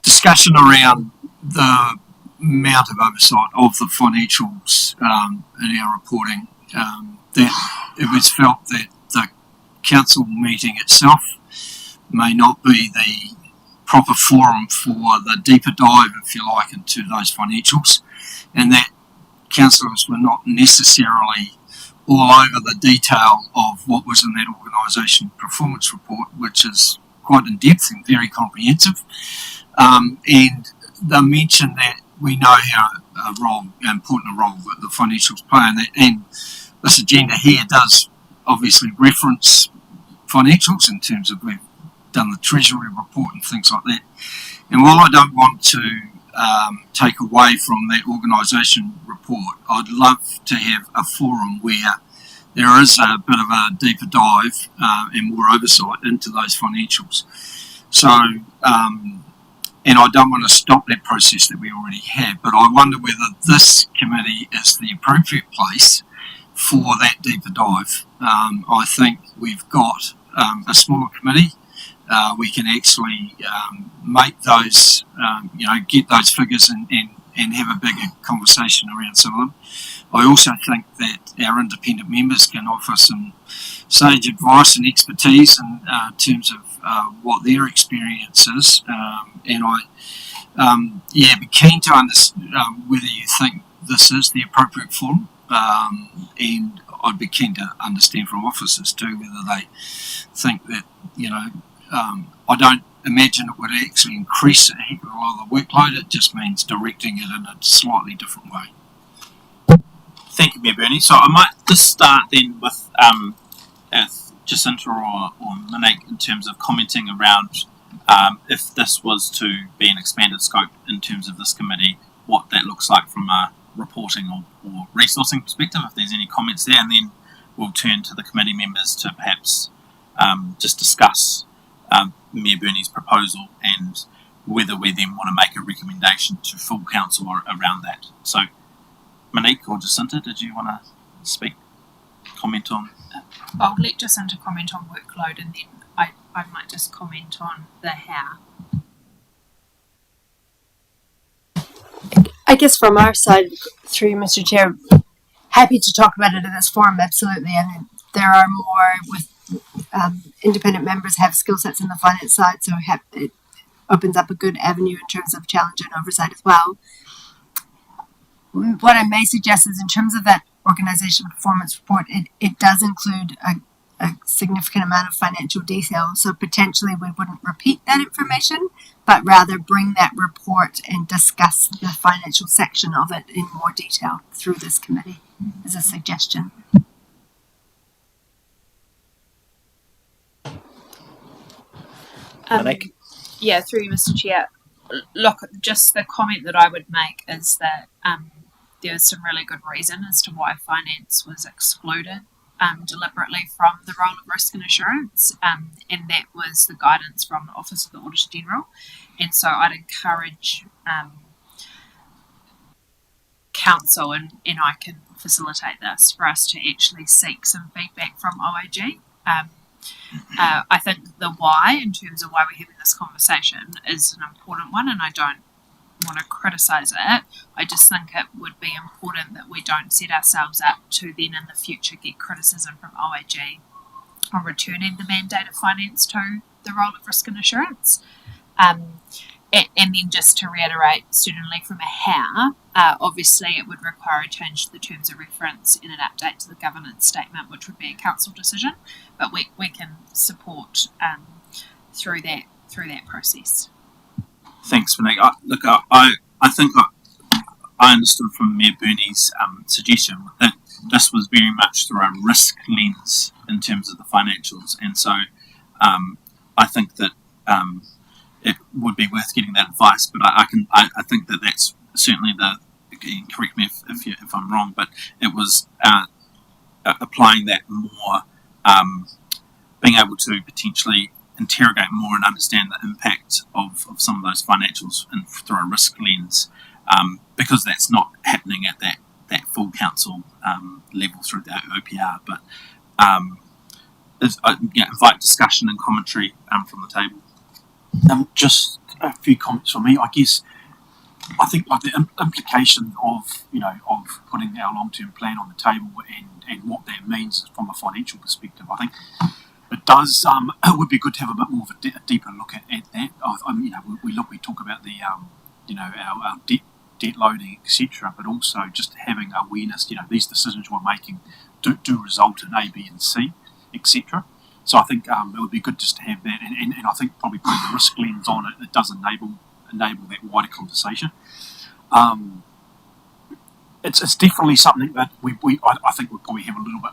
discussion around the amount of oversight of the financials in our reporting. That it was felt that the council meeting itself may not be the proper forum for the deeper dive, if you like, into those financials, and that councillors were not necessarily all over the detail of what was in that organisation performance report, which is quite in depth and very comprehensive. And they mentioned that we know how important a role that the financials play, and this agenda here does obviously reference financials in terms of we've done the Treasury report and things like that. And while I don't want to take away from that organisation report, I'd love to have a forum where there is a bit of a deeper dive and more oversight into those financials. So, and I don't want to stop that process that we already have, but I wonder whether this committee is the appropriate place for that deeper dive. I think we've got a smaller committee. We can actually make those, get those figures and have a bigger conversation around some of them. I also think that our independent members can offer some sage advice and expertise in terms of what their experience is. And be keen to understand whether you think this is the appropriate forum. And I'd be keen to understand from officers too whether they think that, I don't imagine it would actually increase a heck of a lot of the workload. It just means directing it in a slightly different way. Thank you, Mayor Bernie. So I might just start then with Jacinta or Monique in terms of commenting around if this was to be an expanded scope in terms of this committee, what that looks like from a reporting or resourcing perspective, if there's any comments there, and then we'll turn to the committee members to perhaps just discuss Mayor Bernie's proposal and whether we then want to make a recommendation to full council around that. So, Monique or Jacinta, did you want to comment on? I'll let Jacinta comment on workload, and then I might just comment on the how. I guess from our side, through you, Mr. Chair, happy to talk about it in this forum, absolutely. I mean, there are more with independent members have skill sets in the finance side, so it opens up a good avenue in terms of challenge and oversight as well. What I may suggest is in terms of that organisation performance report, it does include a significant amount of financial detail, so potentially we wouldn't repeat that information, but rather bring that report and discuss the financial section of it in more detail through this committee as a suggestion. Yeah, through you, Mr. Chair. Look, just the comment that I would make is that there was some really good reason as to why finance was excluded deliberately from the role of risk and assurance, and that was the guidance from the Office of the Auditor General. And so I'd encourage Council, and I can facilitate this, for us to actually seek some feedback from OAG. I think the why, in terms of why we're having this conversation, is an important one, and I don't want to criticise it. I just think it would be important that we don't set ourselves up to then in the future get criticism from OAG on returning the mandate of finance to the role of risk and assurance. And then just to reiterate, certainly from a how, obviously it would require a change to the terms of reference and an update to the governance statement, which would be a council decision, but we can support through that process. Thanks, Monique. I think I understood from Mayor Bernie's suggestion that this was very much through a risk lens in terms of the financials, and so I think that it would be worth getting that advice. But I think that that's certainly correct me if I'm wrong, but it was applying that more, being able to potentially interrogate more and understand the impact of some of those financials through a risk lens, because that's not happening at that full council level through the OPR, but invite discussion and commentary from the table. Just a few comments from me. I think like the implication of putting our long-term plan on the table and what that means from a financial perspective, I think it does. It would be good to have a bit more of a deeper look at that. We talk about the our debt loading, etc., but also just having awareness. These decisions we're making do result in A, B, and C, etc. So I think it would be good just to have that, and I think probably putting the risk lens on it does enable that wider conversation. It's definitely something that I think we'll probably have a little bit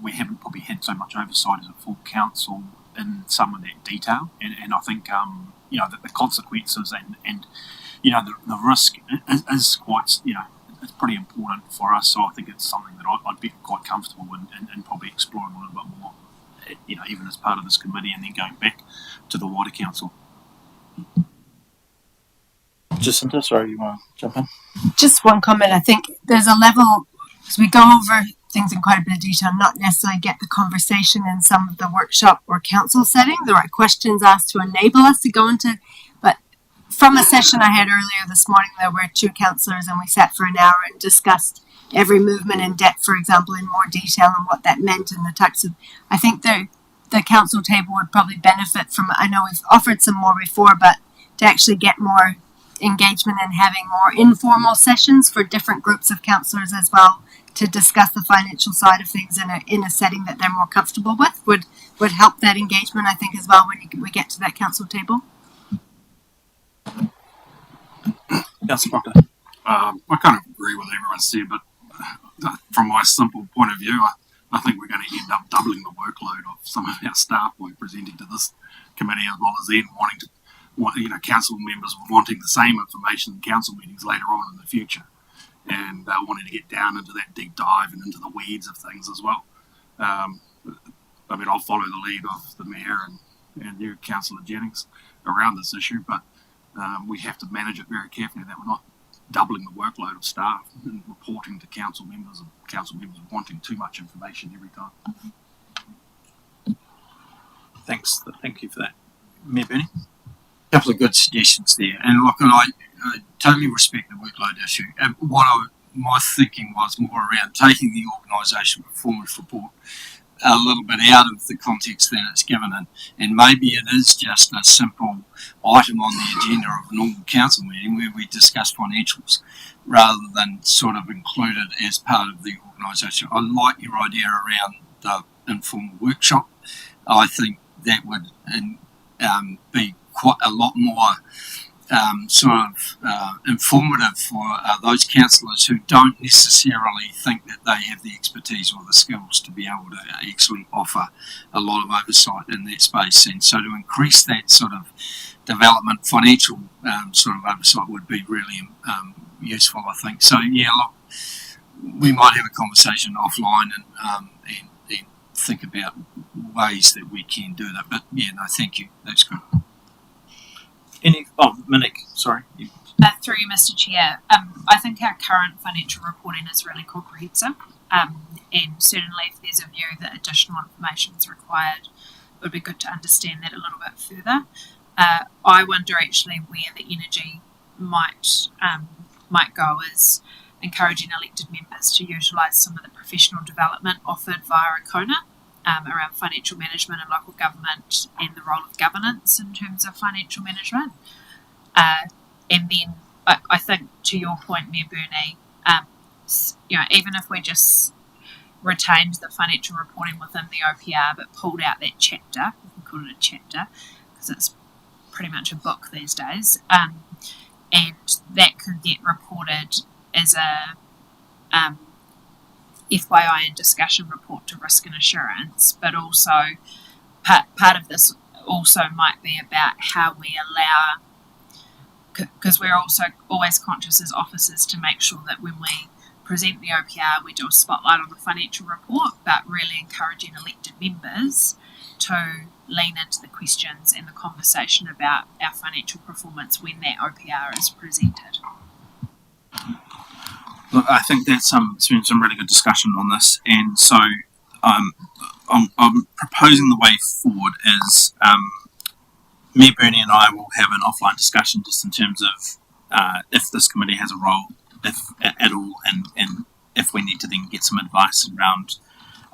we haven't probably had so much oversight as a full council in some of that detail, and I think that the consequences and the risk is quite it's pretty important for us. So I think it's something that I'd be quite comfortable in probably exploring a little bit more, even as part of this committee, and then going back to the wider council. Jacinta, sorry, you want to jump in? Just one comment. I think there's a level, as we go over things in quite a bit of detail, not necessarily get the conversation in some of the workshop or council setting. There are questions asked to enable us to go into, but from a session I had earlier this morning, there were 2 councillors and we sat for an hour and discussed every movement in debt, for example, in more detail and what that meant and the types of, I think the council table would probably benefit from, I know we've offered some more before, but to actually get more engagement and having more informal sessions for different groups of councillors as well to discuss the financial side of things in a setting that they're more comfortable with would help that engagement, I think, as well when we get to that council table. Councillor Proctor. I kind of agree with everyone said, but from my simple point of view, I think we're going to end up doubling the workload of some of our staff by presenting to this committee, as well as then council members wanting the same information in council meetings later on in the future, and wanting to get down into that deep dive and into the weeds of things as well. I'll follow the lead of the Mayor and you, Councillor Jennings, around this issue, but we have to manage it very carefully that we're not doubling the workload of staff and reporting to council members wanting too much information every time. Thanks. Thank you for that. Mayor Bernie? A couple of good suggestions there, and look, I totally respect the workload issue. And my thinking was more around taking the organisation performance report a little bit out of the context that it's given in, and maybe it is just a simple item on the agenda of a normal council meeting where we discuss financials rather than sort of included as part of the organisation. I like your idea around the informal workshop. I think that would be quite a lot more informative for those councillors who don't necessarily think that they have the expertise or the skills to be able to actually offer a lot of oversight in that space. And so to increase that sort of development, financial sort of oversight would be really useful, I think. So yeah, look, we might have a conversation offline and think about ways that we can do that. But yeah, no, thank you. That's good. Monique, sorry. Through you, Mr. Chair, I think our current financial reporting is really comprehensive, and certainly if there's a view that additional information is required, it would be good to understand that a little bit further. I wonder actually where the energy might go is encouraging elected members to utilise some of the professional development offered via Horowhenua around financial management and local government and the role of governance in terms of financial management. And then I think to your point, Mayor Bernie, even if we just retained the financial reporting within the OPR but pulled out that chapter, we can call it a chapter because it's pretty much a book these days, and that could get reported as a FYI and discussion report to risk and assurance, but also part of this also might be about how we allow, because we're also always conscious as officers to make sure that when we present the OPR we do a spotlight on the financial report, but really encouraging elected members to lean into the questions and the conversation about our financial performance when that OPR is presented. Look, I think that's it's been some really good discussion on this, and so I'm proposing the way forward is Mayor Bernie and I will have an offline discussion just in terms of if this committee has a role, if at all, and if we need to then get some advice around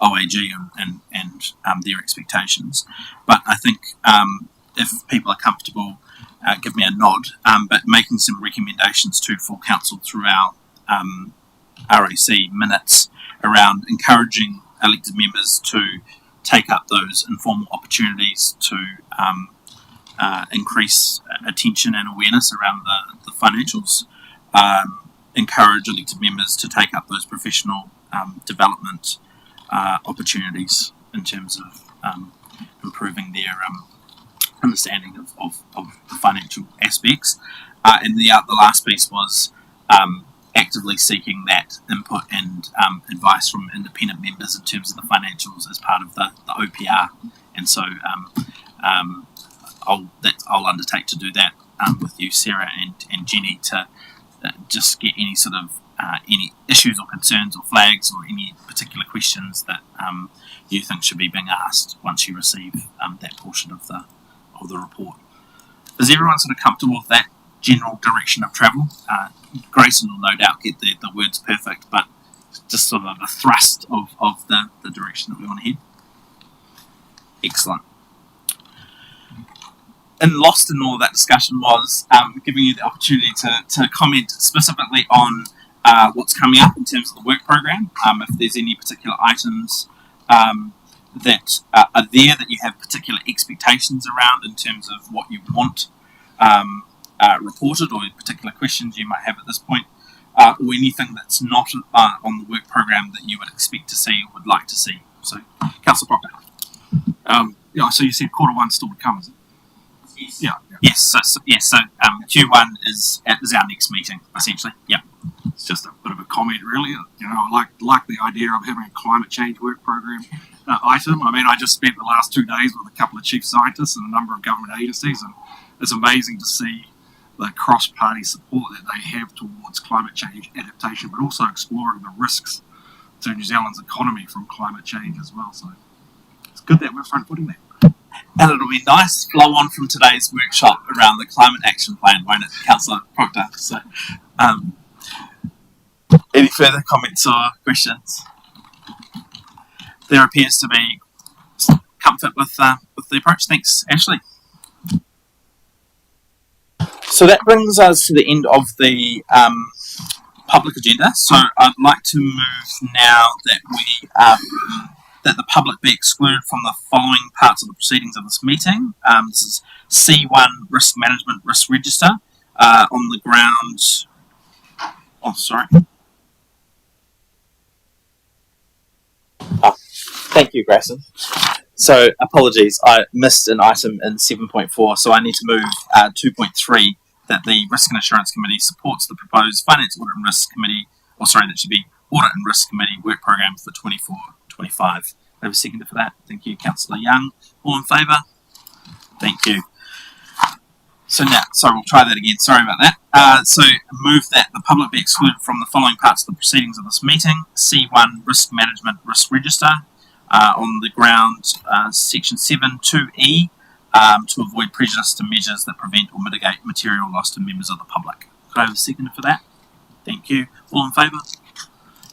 OAG and their expectations. But I think if people are comfortable, give me a nod, but making some recommendations to full council through our RAC minutes around encouraging elected members to take up those informal opportunities to increase attention and awareness around the financials, encourage elected members to take up those professional development opportunities in terms of improving their understanding of the financial aspects. And the last piece was actively seeking that input and advice from independent members in terms of the financials as part of the OPR. And so I'll undertake to do that with you, Sarah and Jenny, to just get any sort of any issues or concerns or flags or any particular questions that you think should be being asked once you receive that portion of the report. Is everyone sort of comfortable with that general direction of travel? Grayson will no doubt get the words perfect, but just sort of a thrust of the direction that we want to head. Excellent. And lost in all of that discussion was giving you the opportunity to comment specifically on what's coming up in terms of the work program. If there's any particular items that are there that you have particular expectations around in terms of what you want reported, or particular questions you might have at this point, or anything that's not on the work program that you would expect to see or would like to see. So, Councillor Proctor. So you said Q1 still to come, is it? Yes. So Q1 is our next meeting, essentially. Yeah. It's just a bit of a comment, really. I like the idea of having a climate change work program item. I mean, I just spent the last 2 days with a couple of chief scientists and a number of government agencies, and it's amazing to see the cross-party support that they have towards climate change adaptation, but also exploring the risks to New Zealand's economy from climate change as well. So it's good that we're front-footing that. And it'll be nice to flow on from today's workshop around the Climate Action Plan, won't it, Councillor Proctor? So, any further comments or questions? There appears to be comfort with the approach. Thanks, Ashley. So that brings us to the end of the public agenda. So I'd like to move now that that the public be excluded from the following parts of the proceedings of this meeting. This is C1 Risk Management Risk Register on the ground. Oh, sorry. Thank you, Grayson. So apologies, I missed an item in 7.4, so I need to move 2.3, that the Risk and Assurance Committee supports the proposed Finance Audit and Risk Committee, that should be Audit and Risk Committee work program for 24-25. I have a seconder for that. Thank you, Councillor Young. All in favour? Thank you. So now, we'll try that again. Sorry about that. So move that the public be excluded from the following parts of the proceedings of this meeting. C1 Risk Management Risk Register on the ground, Section 7(2)(e), to avoid prejudice to measures that prevent or mitigate material loss to members of the public. Could I have a seconder for that? Thank you. All in favour?